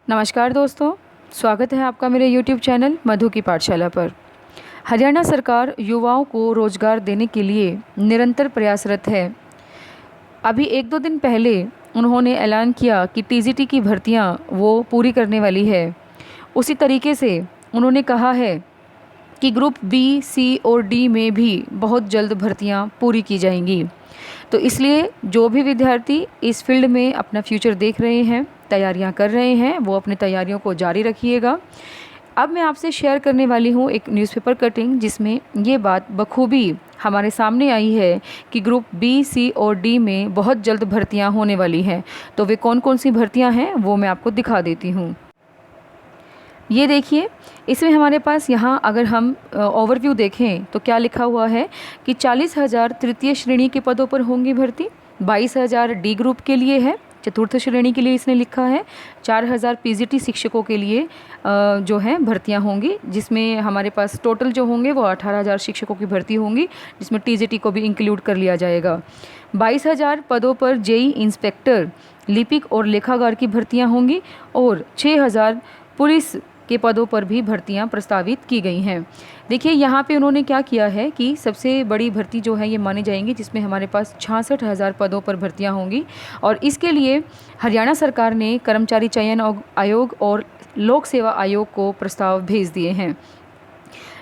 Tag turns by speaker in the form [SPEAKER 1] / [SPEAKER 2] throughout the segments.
[SPEAKER 1] नमस्कार दोस्तों, स्वागत है आपका मेरे YouTube चैनल मधु की पाठशाला पर। हरियाणा सरकार युवाओं को रोज़गार देने के लिए निरंतर प्रयासरत है। अभी 1-2 दिन पहले उन्होंने ऐलान किया कि टीजीटी की भर्तियां वो पूरी करने वाली है। उसी तरीके से उन्होंने कहा है कि ग्रुप बी, सी और डी में भी बहुत जल्द भर्तियां पूरी की जाएंगी। तो इसलिए जो भी विद्यार्थी इस फील्ड में अपना फ्यूचर देख रहे हैं, तैयारियां कर रहे हैं, वो अपनी तैयारियों को जारी रखिएगा। अब मैं आपसे शेयर करने वाली हूँ एक न्यूज़पेपर कटिंग, जिसमें ये बात बखूबी हमारे सामने आई है कि ग्रुप बी, सी और डी में बहुत जल्द भर्तियां होने वाली हैं। तो वे कौन कौन सी भर्तियां हैं वो मैं आपको दिखा देती हूँ। ये देखिए, इसमें हमारे पास यहाँ अगर हम ओवरव्यू देखें तो क्या लिखा हुआ है कि 40,000 तृतीय श्रेणी के पदों पर होंगी भर्ती, 22,000 डी ग्रुप के लिए है, चतुर्थ श्रेणी के लिए इसने लिखा है, 4,000 पीजीटी शिक्षकों के लिए जो है भर्तियां होंगी, जिसमें हमारे पास टोटल जो होंगे वो 18,000 शिक्षकों की भर्ती होंगी, जिसमें टीजीटी को भी इंक्लूड कर लिया जाएगा। 22,000 पदों पर जेई इंस्पेक्टर, लिपिक और लेखाकार की भर्तियां होंगी और 6,000 पुलिस के पदों पर भी भर्तियां प्रस्तावित की गई हैं। देखिए, यहाँ पे उन्होंने क्या किया है कि सबसे बड़ी भर्ती जो है ये मानी जाएंगी, जिसमें हमारे पास 66,000 पदों पर भर्तियां होंगी। और इसके लिए हरियाणा सरकार ने कर्मचारी चयन आयोग और लोक सेवा आयोग को प्रस्ताव भेज दिए हैं।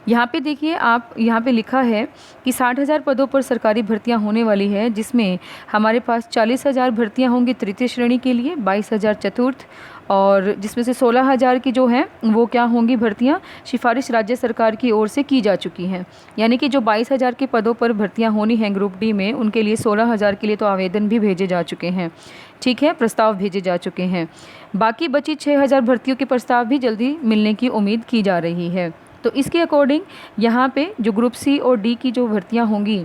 [SPEAKER 1] यहाँ पे देखिए, आप यहाँ पे लिखा है कि 60,000 पदों पर सरकारी भर्तियां होने वाली है, जिसमें हमारे पास 40,000 भर्तियां होंगी तृतीय श्रेणी के लिए, 22,000 चतुर्थ, और जिसमें से 16,000 की जो हैं वो क्या होंगी भर्तियां सिफारिश राज्य सरकार की ओर से की जा चुकी हैं। यानी कि जो 22,000 के पदों पर भर्तियां होनी हैं ग्रुप डी में, उनके लिए 16,000 के लिए तो आवेदन भी भेजे जा चुके हैं। ठीक है, प्रस्ताव भेजे जा चुके हैं। बाकी बची 6,000 भर्तियों के प्रस्ताव भी जल्दी मिलने की उम्मीद की जा रही है। तो इसके अकॉर्डिंग यहाँ पे जो ग्रुप सी और डी की जो भर्तियाँ होंगी,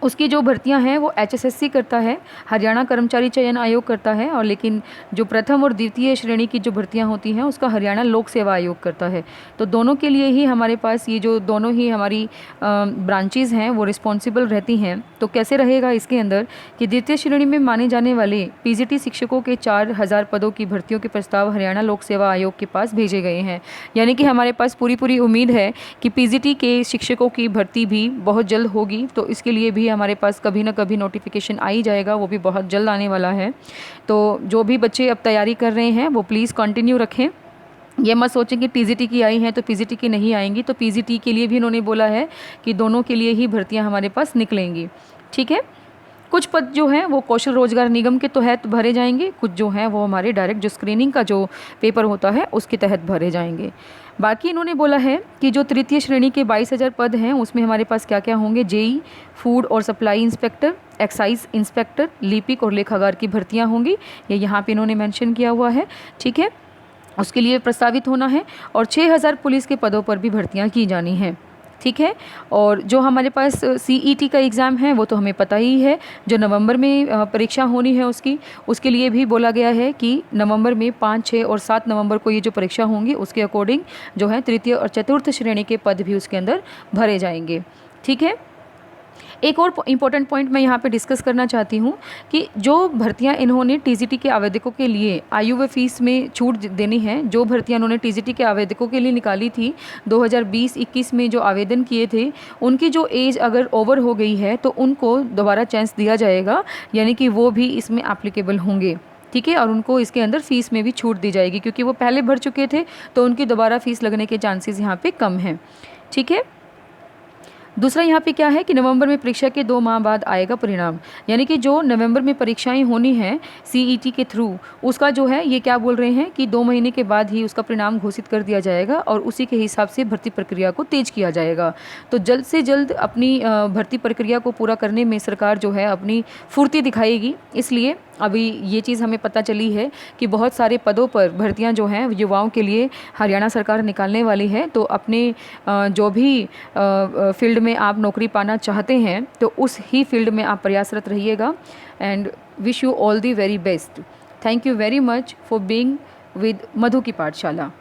[SPEAKER 1] उसकी जो भर्तियां हैं वो एचएसएससी करता है, हरियाणा कर्मचारी चयन आयोग करता है, और लेकिन जो प्रथम और द्वितीय श्रेणी की जो भर्तियां होती हैं उसका हरियाणा लोक सेवा आयोग करता है। तो दोनों के लिए ही हमारे पास ये जो दोनों ही हमारी ब्रांचेज़ हैं वो रिस्पॉन्सिबल रहती हैं। तो कैसे रहेगा इसके अंदर कि द्वितीय श्रेणी में माने जाने वाले पीजीटी शिक्षकों के 4,000 पदों की भर्तियों के प्रस्ताव हरियाणा लोक सेवा आयोग के पास भेजे गए हैं। यानी कि हमारे पास पूरी उम्मीद है कि पीजीटी के शिक्षकों की भर्ती भी बहुत जल्द होगी। तो इसके लिए भी हमारे पास कभी ना कभी नोटिफिकेशन आ ही जाएगा, वो भी बहुत जल्द आने वाला है। तो जो भी बच्चे अब तैयारी कर रहे हैं वो प्लीज़ कंटिन्यू रखें। ये मत सोचें कि टीजीटी की आई हैं तो पीजीटी की नहीं आएंगी। तो पीजीटी के लिए भी इन्होंने बोला है कि दोनों के लिए ही भर्तियां हमारे पास निकलेंगी। ठीक है, कुछ पद जो हैं वो कौशल रोजगार निगम के तहत भरे जाएंगे, कुछ जो हैं वो हमारे डायरेक्ट जो स्क्रीनिंग का जो पेपर होता है उसके तहत भरे जाएंगे। बाकी इन्होंने बोला है कि जो तृतीय श्रेणी के 22,000 पद हैं उसमें हमारे पास क्या क्या होंगे, जेई, फूड और सप्लाई इंस्पेक्टर, एक्साइज इंस्पेक्टर, लिपिक और लेखाकार की भर्तियां होंगी। ये यहाँ पे इन्होंने मेंशन किया हुआ है। ठीक है, उसके लिए प्रस्तावित होना है। और 6,000 पुलिस के पदों पर भी भर्तियाँ की जानी हैं। ठीक है, और जो हमारे पास सीईटी का एग्ज़ाम है वो तो हमें पता ही है, जो नवंबर में परीक्षा होनी है उसके लिए भी बोला गया है कि नवंबर में 5, 6 और 7 नवंबर को ये जो परीक्षा होंगी उसके अकॉर्डिंग जो है तृतीय और चतुर्थ श्रेणी के पद भी उसके अंदर भरे जाएंगे। ठीक है, एक और इम्पॉर्टेंट पॉइंट मैं यहाँ पे डिस्कस करना चाहती हूँ कि जो भर्तियाँ इन्होंने टीजीटी के आवेदकों के लिए आयु व फीस में छूट देनी है, जो भर्तियाँ इन्होंने टीजीटी के आवेदकों के लिए निकाली थी 2020-21 में जो आवेदन किए थे, उनकी जो एज अगर ओवर हो गई है तो उनको दोबारा चांस दिया जाएगा, यानी कि वो भी इसमें एप्लीकेबल होंगे। ठीक है, और उनको इसके अंदर फ़ीस में भी छूट दी जाएगी, क्योंकि वो पहले भर चुके थे तो उनकी दोबारा फ़ीस लगने के चांसेस यहाँ पे कम हैं। ठीक है, दूसरा यहाँ पे क्या है कि नवंबर में परीक्षा के 2 माह बाद आएगा परिणाम, यानी कि जो नवंबर में परीक्षाएं होनी हैं सीईटी के थ्रू, उसका जो है ये क्या बोल रहे हैं कि 2 महीने के बाद ही उसका परिणाम घोषित कर दिया जाएगा और उसी के हिसाब से भर्ती प्रक्रिया को तेज किया जाएगा। तो जल्द से जल्द अपनी भर्ती प्रक्रिया को पूरा करने में सरकार जो है अपनी फुर्ती दिखाएगी। इसलिए अभी ये चीज़ हमें पता चली है कि बहुत सारे पदों पर भर्तियां जो हैं युवाओं के लिए हरियाणा सरकार निकालने वाली है। तो अपने जो भी फील्ड में आप नौकरी पाना चाहते हैं तो उस ही फील्ड में आप प्रयासरत रहिएगा। And wish you all the very best. Thank you very much for being with Madhu की पाठशाला।